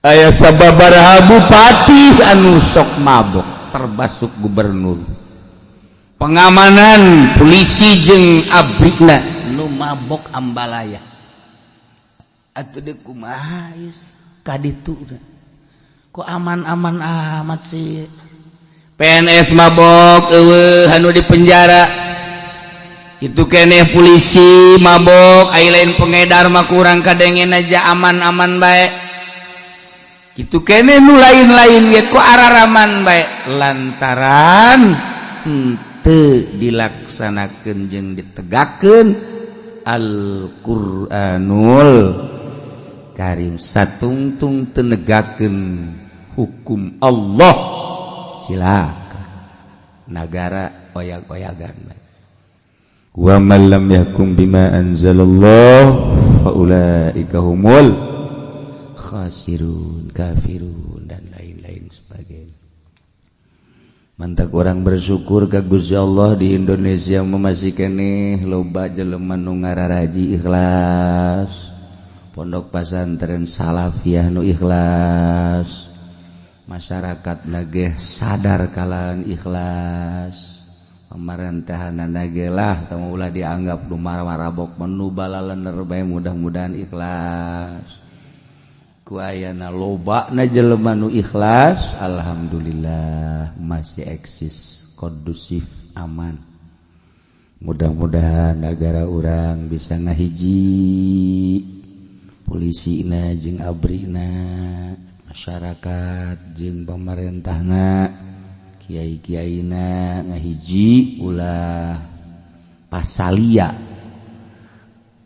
aya sababaraha bupati anu sok mabok termasuk gubernur pengamanan polisi jeung abrina nu mabok ambalaya atuh deuk kumaha geus kaditu kok aman-aman amat sih PNS mabok eueuh anu di penjara itu keneh polisi mabok aya lain pengedar mah kurang kadengen aja aman-aman bae kitu keneh nu lain-lain ge ku araraman bae lantaran teu dilaksanakeun jeung ditegakkeun Al-Qur'anul Karim satungtung teu negakeun hukum Allah cilaka nagara oyag-oyagan bae wa man lam yahkum bima anzalallah faulaika humul khasirun kafirun dan lain-lain sebagainya. Mantak orang bersyukur ka Gusti Allah di Indonesia masih keneh loba jelema nu ngararaji ikhlas pondok pesantren salafiyah nu ikhlas masyarakat nageh sadar kalan ikhlas pemerintahanna ge lah teu ulah dianggap nu marabok menu balalener bae mudah-mudahan ikhlas ku ayana lobana jelema nu ikhlas alhamdulillah masih eksis kondusif aman mudah-mudahan negara urang bisa ngahiji polisina jeung abrina masyarakat jeung pamarentahna kiai-kiaina ngahiji ulah pasalia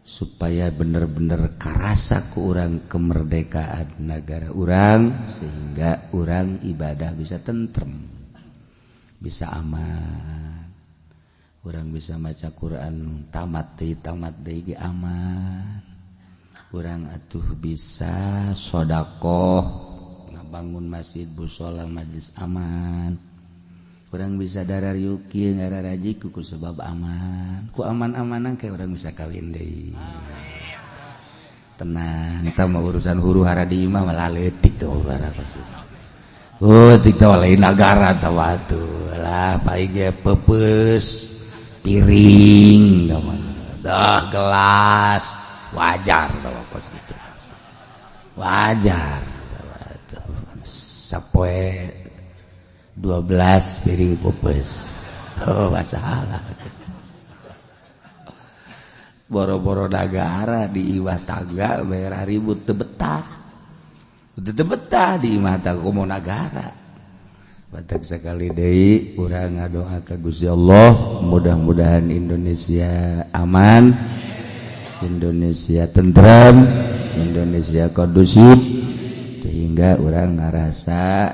supaya bener-bener karasa ku urang kemerdekaan negara urang sehingga urang ibadah bisa tentrem bisa aman urang bisa maca Quran tamat deui ge aman urang atuh bisa sedekah ngabangun masjid mushola majlis aman urang bisa darariuki ngararaji ku sebab aman ku aman-amanan kayak urang bisa kawin deui tenang eta mah urusan huru hara di imah malah leutik teh urang tik teh lain negara teh atuh lah paling ge peupeus piring dah gelas wajar teh pos kitu wajar sapoe 12 piring pupus masalah boro-boro negara di iwah tangga bayar ribut teu betah di imah tangga komo negara batak sekali deui urang ngadoa ka Gusti Allah mudah-mudahan Indonesia aman Indonesia tentrem Indonesia kondusif sehingga urang ngarasa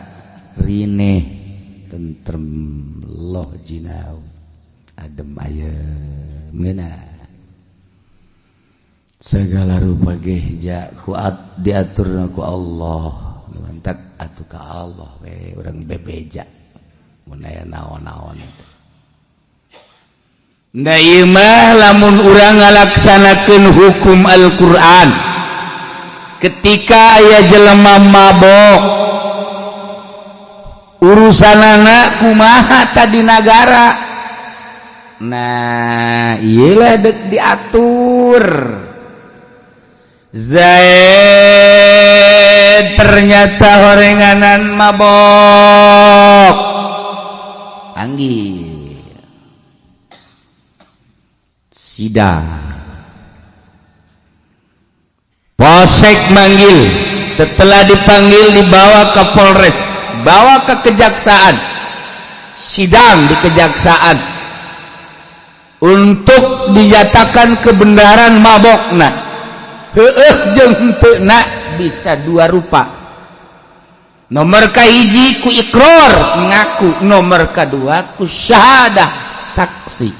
rineh tentrem loh jinau adem ayem ngeuna segala rupa ge diaturna ku Allah mantak atuh ka Allah we urang bebeja mun aya naon-naon da ieu mah lamun urang ngalaksanakeun hukum Al-Qur'an ketika aya jelema mabok urusanana kumaha tadi negara nah iyalah dek diatur Zaid ternyata horenganan mabok panggil sidang Polsek manggil setelah dipanggil dibawa ke Polres bawa ke kejaksaan sidang di kejaksaan untuk dinyatakan kebenaran mabokna heueuh jeung henteu bisa dua rupa nomor kahiji ku iqrar ngaku nomor kedua ku syahadah saksi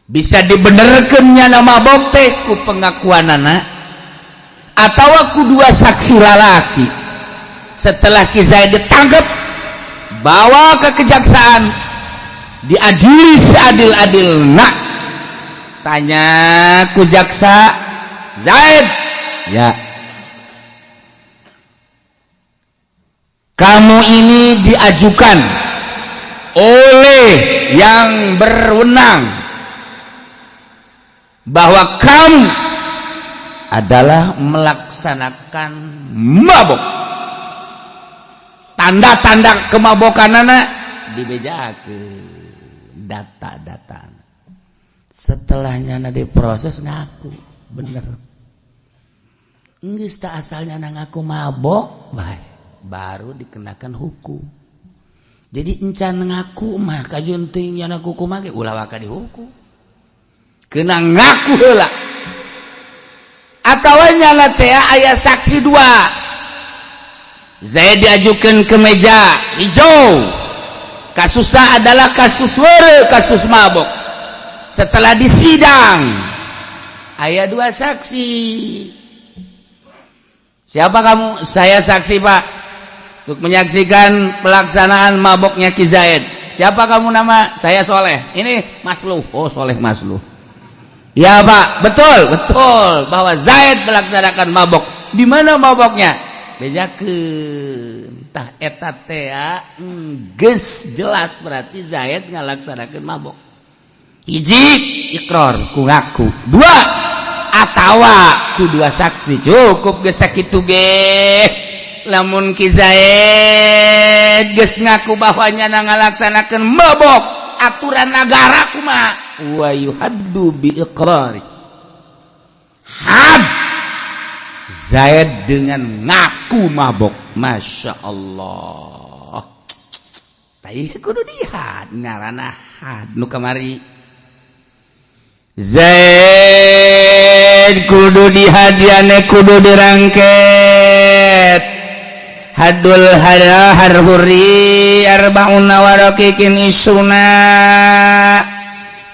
bisa dibenerkeun nya mabok teh ku pengakuanana atawa ku dua saksi lalaki setelah Zaid ditangkap bawa ke kejaksaan diadili seadil-adilna tanya ku jaksa Zaid ya kamu ini diajukan oleh yang berwenang bahwa kamu adalah melaksanakan mabok. Tanda-tanda kemabokanana dibejakeun data-data. Setelahnya diproses ngaku bener. Geus tah asalnya ngaku mabok baru dikenakan hukum. Jadi encan ngaku mah kajunting yang hukum mah ge ulah waka dihukum. Kena ngaku heula. Atawa nyana teh aya saksi dua. Zaid diajukan ke meja hijau. Kasusnya adalah kasus were, kasus mabok. Setelah disidang, aya dua saksi. Siapa kamu? Saya saksi Pak, untuk menyaksikan pelaksanaan maboknya Ki Zaid. Siapa kamu nama? Saya Soleh. Ini Masluh. Oh Soleh Masluh. Ya Pak, betul bahwa Zaid melaksanakan mabok. Di mana maboknya? Bejakeun tah eta teh geus jelas berarti Zaid ngalaksanakeun mabok. Hiji ikrar ku ngaku, dua atawa ku dua saksi. Cukup geus sakitu ge. Lamun Ki Zaid geus ngaku bahwanya ngalaksanakeun mabok, aturan negara kumaha? Wa yuhaddu bi iqrari. Had Zaid dengan ngaku mabok. Masya Allah. Tapi kudu dihad ngarana had nu kamari. Zaid kudu dihadiane kudu dirangket. Hadul harhuri arbauna warakikin isuna.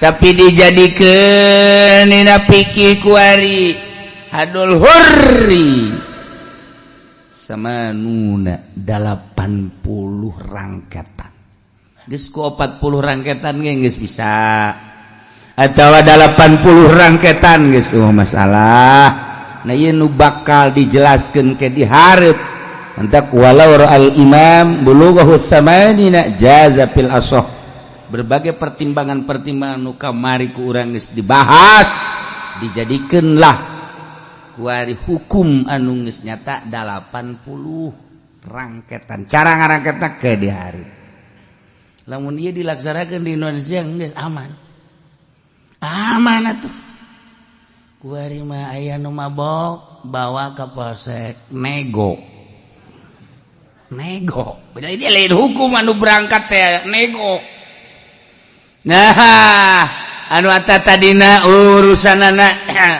Tapi dijadikeun dina pikir kuari hadul hurri sama nuna 80 rangketan. Geus ku 40 rangketan ge geus bisa. Atawa 80 rangketan geus masalah. Nah ieu nu bakal dijelaskeun ke di hareup. Antak walau ra'al imam bulughahu samanina jaza fil ashah. Berbagai pertimbangan-pertimbangan nu kamari ku urang geus dibahas, dijadikeunlah kuari hukum anu geus nyata 80 rangketan. Cara ngarangketna ke di hari. Lamun ieu dilaksanakeun di Indonesia geus aman. Aman atuh. Kuari mah aya nu mabok bawa ka polsek nego. Beda ini lain hukum anu berangkat teh nego. Nah, anu eta tadina urusanana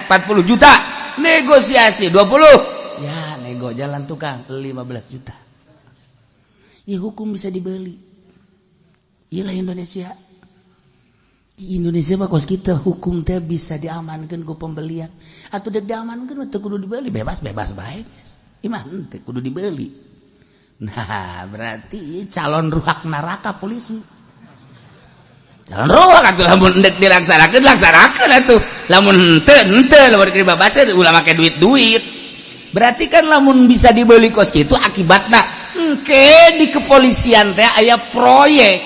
40 juta. Negosiasi 20. Ya, nego jalan tukang 15 juta. Ya hukum bisa dibeli. Iyalah Indonesia. Di Indonesia mah kos kita hukum teh bisa diamankan ku pembelian. Atau dek diamankan teu kudu dibeli, bebas bae. Iman teu kudu dibeli. Nah, berarti calon ruhak neraka polisi. Calon ruhak atuh lamun endek dilaksanakeun atuh. Lamun henteu lamun dibabaskeun ulah make duit. Berarti kan lamun bisa dibeli kos kitu akibatna engke di kepolisian teh aya proyek.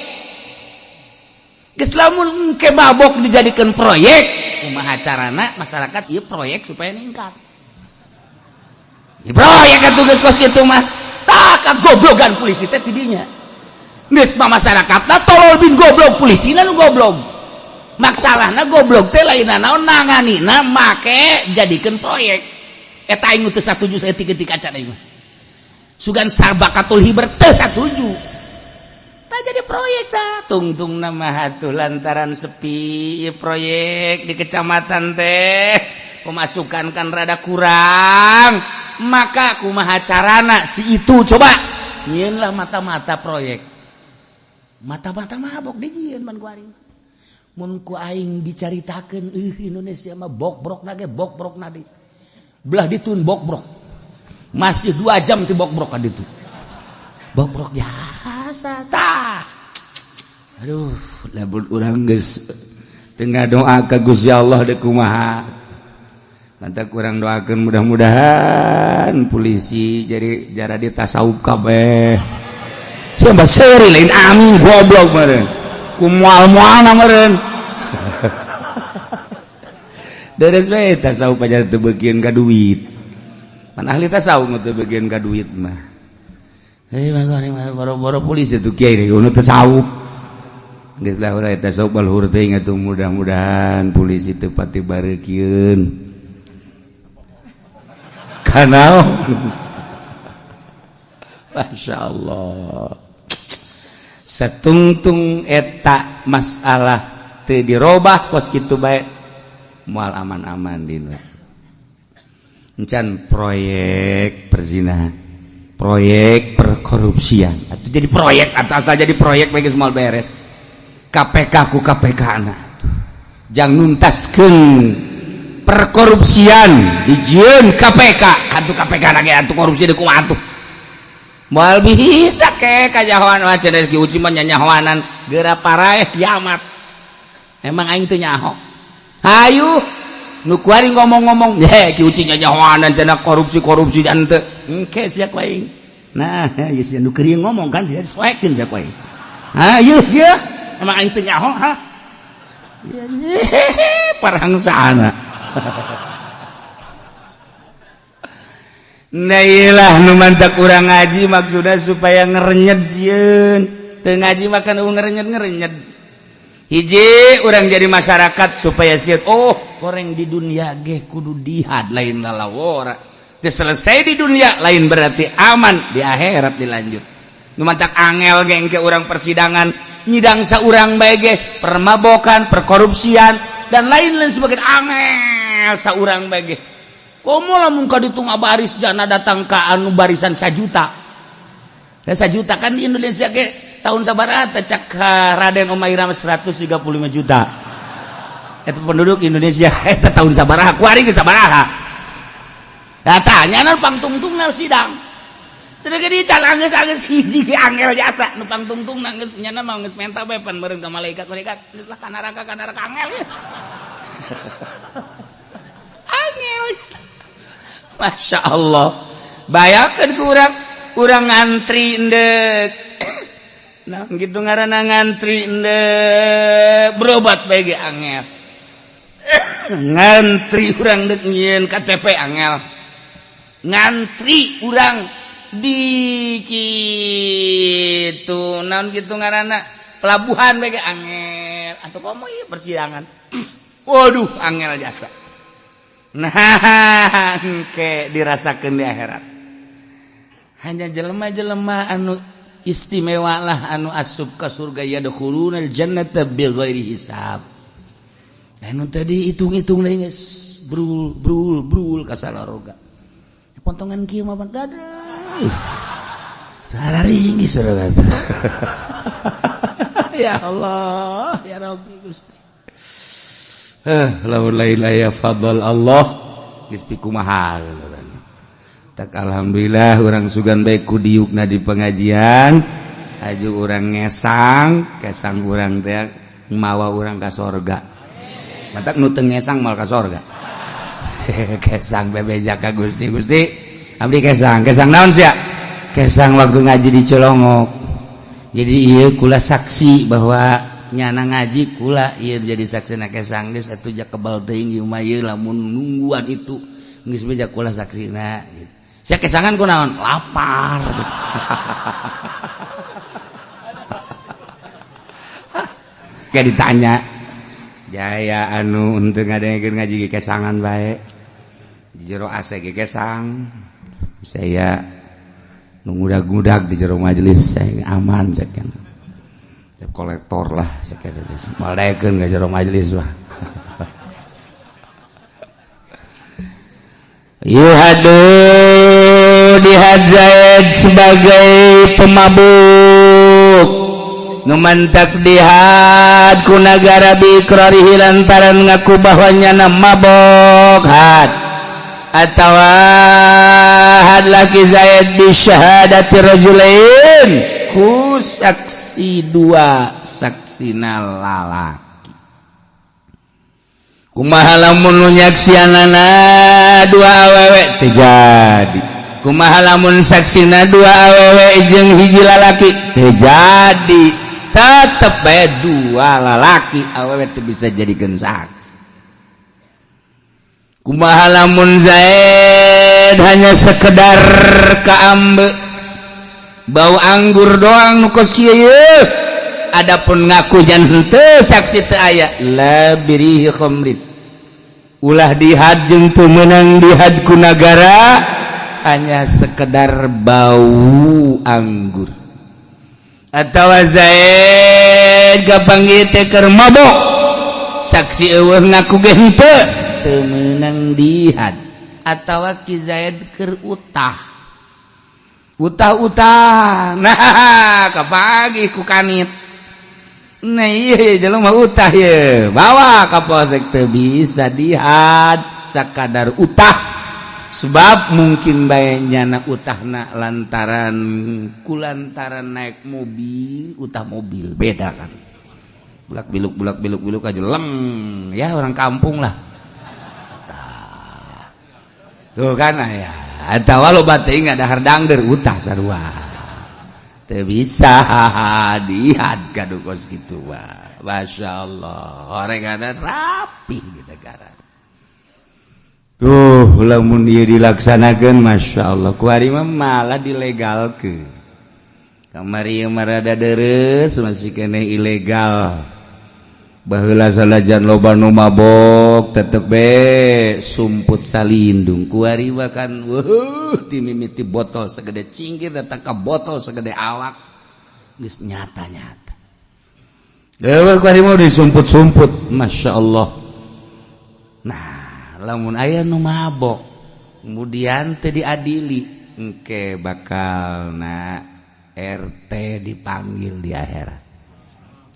Geus lamun engke mabok dijadikeun proyek, kumaha carana masyarakat ieu proyek supaya ningkat. Ieu proyek atuh geus kos kitu mah. Tah kagoblogan polisi teh tidinya. Geus mah masyarakatna tolol bin goblok, polisina nu goblok. Masalahna goblok teh lainna naon nanganina make jadikeun proyek. Eta aing teu satuju saeutik-eutik acan aing mah. Sugan sabakatul hiber teu satuju. Tah jadi proyek tah tungtung nama atuh lantaran sepi proyek di kecamatan teh pemasukan kan rada kurang. Maka kumaha carana si itu coba nyieun lah mata-mata proyek. Mata-mata mabok dijieun man ku aing. Mun ku aing dicaritakeun Indonesia mah bokbrokna ge bokbrokna di. Belah ditun bokbrok. Masih 2 jam ti bokbrok ka ditu. Bokbrok jasa tah. Aduh, lamun urang geus teu ngadoa ka Gusti Allah deuk kumaha. Mantap kurang doakeun mudah-mudahan polisi jadi jara ditasawuf kabeh. siapa seri lain amin goblok meureun ku moal-moalna meureun deres we tasawuf pajar teu beukeun ka duit pan ahli tasawuf teu beukeun ka duit mah boro-boro polisi tuh kiai deh nu tasawuf geus lah urang tasawuf balhur teh atuh mudah-mudahan polisi teu pati bareukieun kana masyaallah satungtung eta masalah teu dirobah kos kitu bae moal aman-aman di Indonesia encan proyek perzinahan proyek perkorupsian atau jadi proyek atau asal jadi proyek bagi semua beres KPK ku KPK anak jang nuntaskeun perkorupsian dijieun KPK atuh KPK lagi atuh korupsi di kumaha atuh moal bisa ke kajahoan mah cenah ki uci mah nyanyahoanan geura paraeh kiamat emang aing teu nyaho hayu nu kuari ngomong-ngomong ki uci nyanyahoanan cenah korupsi dan teu engke sia ku aing nah ieu sia nu keur ngomong kan dia soekeun sia ku aing hayu sia emang aing teu nyaho ha parangsana nailah nu mantak urang ngaji maksudna supaya ngerenyet sieun teu ngaji makan ngerenyet hiji urang jadi masyarakat supaya sieun oh koreng di dunia ge kudu jihad lain lalawora teu selesai di dunia lain berarti aman di akhirat dilanjut nu mantak angel ge engke urang persidangan nyidang saurang bae ge permabokan perkorupsian dan lain-lain sebagainya angel saurang bae ge komo lamun ka ditung baris jana datang ka anu barisan 1 juta. Da 1 juta kan di Indonesia ge tahun sabaraha teh cak Raden Umairah 135 juta. Eta penduduk Indonesia eta tahun sabaraha kuari ge sabaraha. Da tanya nu pangtungtungna sidang. Teu ge dical anggeus hiji ge angel jasa nu pangtungtungna geus nyana mah geus menta bae pan meureun ka malaikat geus lah ka neraka angel. Angel. Masya Allah bayangkan ke urang ngantri endek nah gitu ngaranna ngantri endek berobat bagi angel ngantri urang dek nyieun KTP angel ngantri urang di kitu naon gitu ngaranna pelabuhan bagi angel atau komo ieu persidangan waduh angel jasa nah ke dirasakan di akhirat hanya jelema-jelema anu istimewa lah anu asup ka surga yadkhulunal jannata bighairi hisab anu tadi hitung-hitung deui geus brul ka salaroga pontongan kieu mah dadah sarari geus saudara ya Allah ya Rabbi Gusti lamun lain aya fadl Allah geus pikumaha tak alhamdulillah urang sugan bae ku diukna di pengajian aju urang ngesang kesang urang teh mawa urang ka sorga matak nu teu ngesang mal ka sorga kesang bebeja ka Gusti abdi kesang naon sia kesang waktu ngaji di Cilongok jadi ieu kula saksi bahwa nyana ngaji kula ieu jadi saksina kesang geus atuh jak kebal teuing ieu mah ieu lamun nungguan itu geus beja kula saksina gitu. Sia kesangan kunaon lapar kayak ditanya jaya anu henteu ngadengekeun ngaji ge kesangan bae di jero AC ge kesang saya nu ngudag-ngudag di jero majelis saya aman sakeun kolektor lah sakit maldaikeun ka jero majelis wah yuhadu dihadzat sebagai pemabuk numantak dihad ku nagara bikrarihi lantaran ngaku bahwa nyana mabok had atawa had laki zaid bi syahadati rajulain ku saksi dua saksina lalaki kumaha lamun nyaksianana dua awewe terjadi kumaha lamun saksina dua awewe jeung hiji lalaki jadi tetep bae dua lalaki awewe teu bisa jadikeun saksi. Kumaha lamun Zaid hanya sekedar kaambe bau anggur doang nu kos kieu yeuh adapun ngaku jan henteu saksi teu aya la birihi khamrin ulah dihad jeung teu meunang dihad ku nagara hanya sekedar bau anggur atawa Zaid gapanggih teh keur mabok saksi eueuh ngaku ge henteu teu meunang dihad atawa ki Zaid keur utah nah kapagi ku kanit nah iya jelema utah ye bawa ka polsek teu bisa dihad sakadar utah sebab mungkin bae nyana utahna lantaran kulantaran naik mobil utah mobil beda kan bulak biluk aja leng ya orang kampung lah tuh kan ya atawa loba teuing ngadahar dangder utah sarua teu bisa dihad kadu kos kitu mah masyaallah orangana rapi di negara tuh lamun ieu dilaksanakeun masyaallah ku ari mah malah dilegalkeun kamari ieu marada deres masih keneh ilegal baheula sanajan loba nu mabok tetep be sumput salindung ku ari mah kan dimimiti botol segede cingkir datang ka botol segede awak geus nyata-nyata dewe ku ari mah disumput-sumput masyaallah. Nah lamun aya nu mabok kemudian teu diadili engke bakalna RT dipanggil di akhirat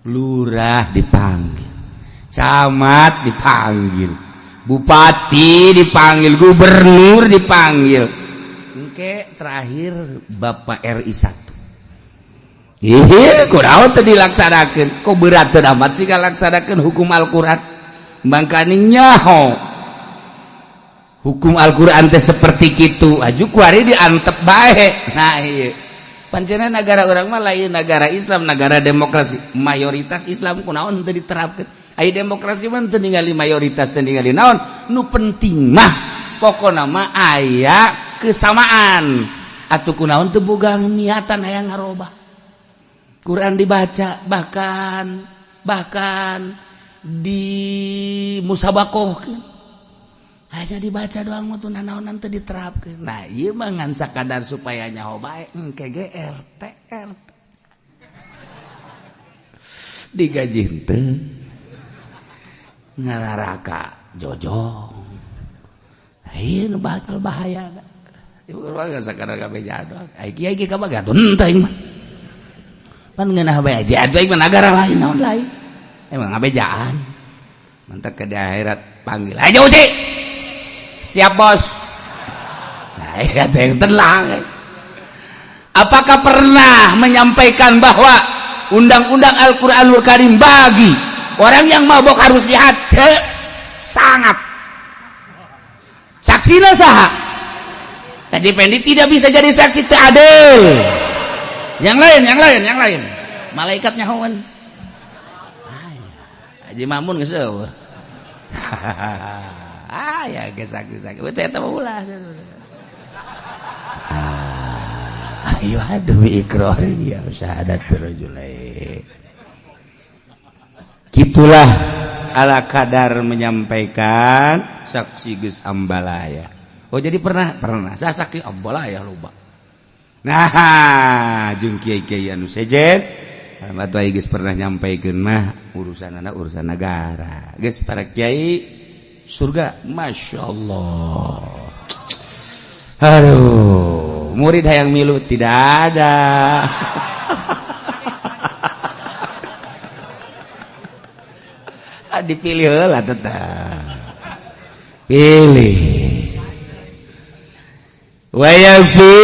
lurah dipanggil camat dipanggil bupati dipanggil gubernur dipanggil engke terakhir Bapak RI 1 kunaon teu dilaksanakeun kok berat teu amat sih ngalaksanakeun hukum Al-Qur'an mangkani nyaho hukum Al-Qur'an teh seperti kitu aju kuari diantep bae nah ieu pancena negara urang mah lain negara Islam negara demokrasi mayoritas Islam kunaon teu diterapkeun aya demokrasi mah teu ningali mayoritas teu ningali naon nu penting mah pokona mah aya kesamaan atuh kunaon teu boga niatan aya ngarobah Quran dibaca bahkan di musabakohkeun hanya dibaca doang mah teu naonan teu diterapkeun. Nah, ieu mah ngan sakadar supaya nyaho bae engke ge RT. Digaji henteu. Ngalaraka jojong. Nah, ieu nu bakal bahaya. Ieu urang sakadar kabejaan doang. Ai kiai ge kabagatun henteu aing mah. Pan ngeunah bae aja atuh aing mah nagara lain naon lain. Emang ngabejaan. Mantak ke di akhirat panggil aja uci. Siap bos. Nah, itu yang tenang. Apakah pernah menyampaikan bahwa undang-undang Al-Quranul Karim bagi orang yang mabok harus dihad? Sangat. Saksina saha? Haji Pendi tidak bisa jadi saksi teu adil. Yang lain. Malaikat nyahoan. Haji Mamun geus eueuh. Ya gesak-gesak betul eta mah ulah ayo aduh ikrari ya syahadatul rajulain gitulah ala kadar menyampaikan saksi geus ambalaya oh jadi pernah saya saksi ambalaya loba nah jeung kiai-kiai anu sejen atuh geus pernah nyampaikeun mah urusan negara geus para kiai surga Masya Allah. Aduh murid hayang milu tidak ada. Dipilih heula tetap pilih wa yafi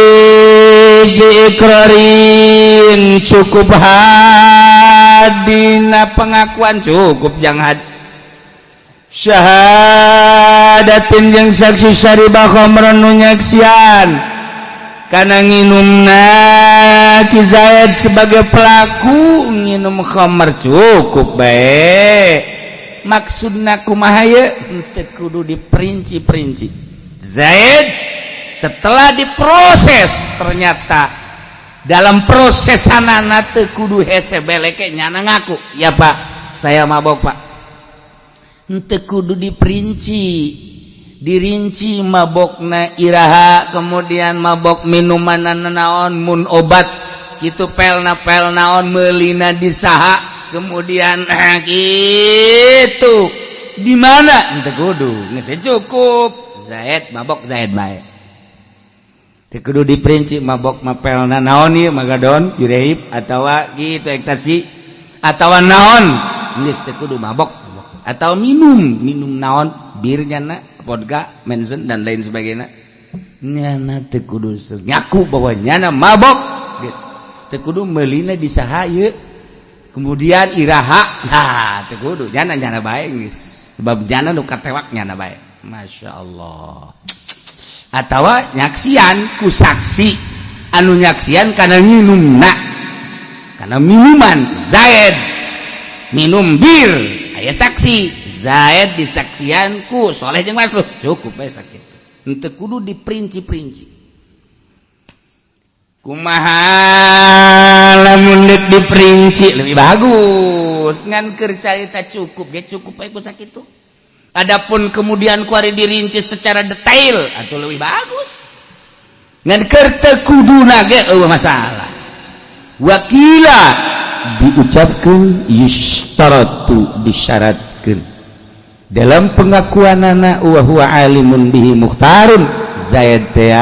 bi ikrarin cukup hadina pengakuan cukup jangan syahadatin jeung saksi saribah khamran nu nyaksian karena nginumna Ki Zaid sebagai pelaku nginum khamar cukup baik. Maksudna kumaha ye teu kudu diperinci-perinci. Zaid setelah diproses ternyata dalam proses sanana teu kudu hese beleke nyana ngaku, ya Pak saya mabok Pak, teu kudu dirinci mabokna iraha, kemudian mabok minuman naon mun obat kitu pelna naon meulina di saha, kemudian gitu di mana teu kudu geus cukup Zaid mabok Zaid bae. Teu kudu diperinci mabok mapelna naon ieu magadon yureib atawa gitu ekstasi atawa naon geus teu kudu mabok atau minum naon bir nyana vodka mensen dan lain sebagainya nyana teu kudu ngaku bahwa nyana mabok geus teu kudu meulina di saha ieu kemudian iraha teu kudu nyana bae geus sebab nyana nu katewak nyana bae masyaallah. Atawa nyaksian ku saksi anu nyaksian kana nginumna kana minuman Zaid minum bir aya saksi Zaid disaksian ku Soleh jeung Masluh cukup bae sakitu henteu kudu diperinci-perinci. Kumaha lamun deuk diperinci lebih bagus ngan keur carita cukup ge cukup bae ku sakitu. Adapun kemudian kuari dirinci secara detail atau lebih bagus ngan keur teu kuduna ge eueuh masalah. Wakila diucapkeun yustaratu disyaratkeun dalam pengakuanana wa huwa alimun bihi mukhtarun Zaid teh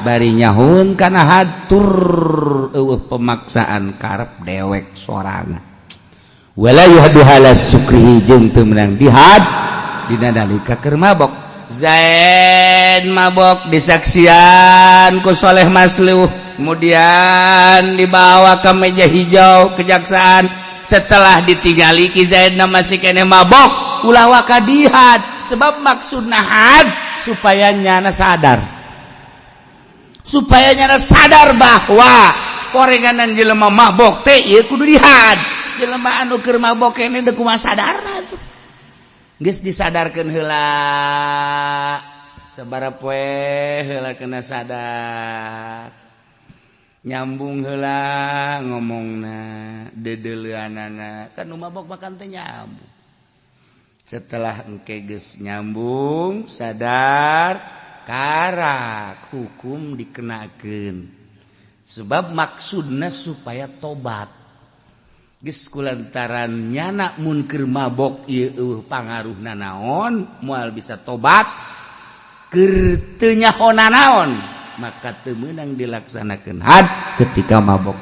bari nyahun kana hatur eueuh pemaksaan karep dewek sorangan wala yuhadu halas sukrihi jeung teu meunang dihad dina nalika keur mabok. Zaid mabok disaksian ku Soleh Masluh kemudian dibawa ke meja hijau kejaksaan. Setelah ditinggali Ki Zaid masih kene mabok ulah wakadihad sebab maksudna had supaya nyana sadar bahwa korenganan jelema mabok teh ieu kudu dihad. Jelema anu keur mabok kene deuk kumaha sadarna tuh geus disadarkeun heula sabaraha poe heula kena sadar nyambung heula ngomongna dedeleuanana kan nu mabok makan teh nyambung. Setelah engke geus nyambung sadar karak hukum dikenakeun sebab maksudna supaya tobat. Geus kulantaran nyana mun keur mabok ieu pangaruhna naon moal bisa tobat keur teu nyahona naon maka teu meunang dilaksanakeun had ketika mabok.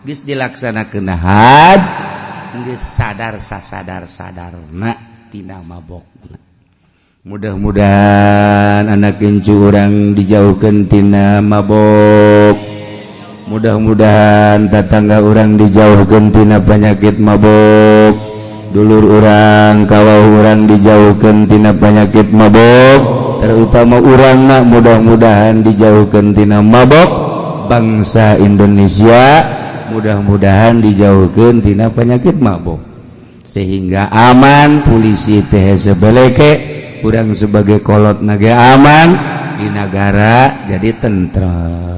Geus dilaksanakeun had geus sadar sasadar-sadarna tina mabokna. Mudah-mudahan anak incu urang dijauhkeun tina mabok. Mudah-mudahan tetangga orang dijauhkeun tina penyakit mabok. Dulur orang, kawah orang dijauhkeun tina penyakit mabok. Terutama urangna mudah-mudahan dijauhkeun tina mabok. Bangsa Indonesia mudah-mudahan dijauhkeun tina penyakit mabok. Sehingga aman, polisi teh sebeleke, urang sebagai kolot nage aman di negara jadi tentrem.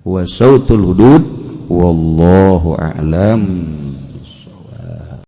Wa sautul hudud wallahu a'lam.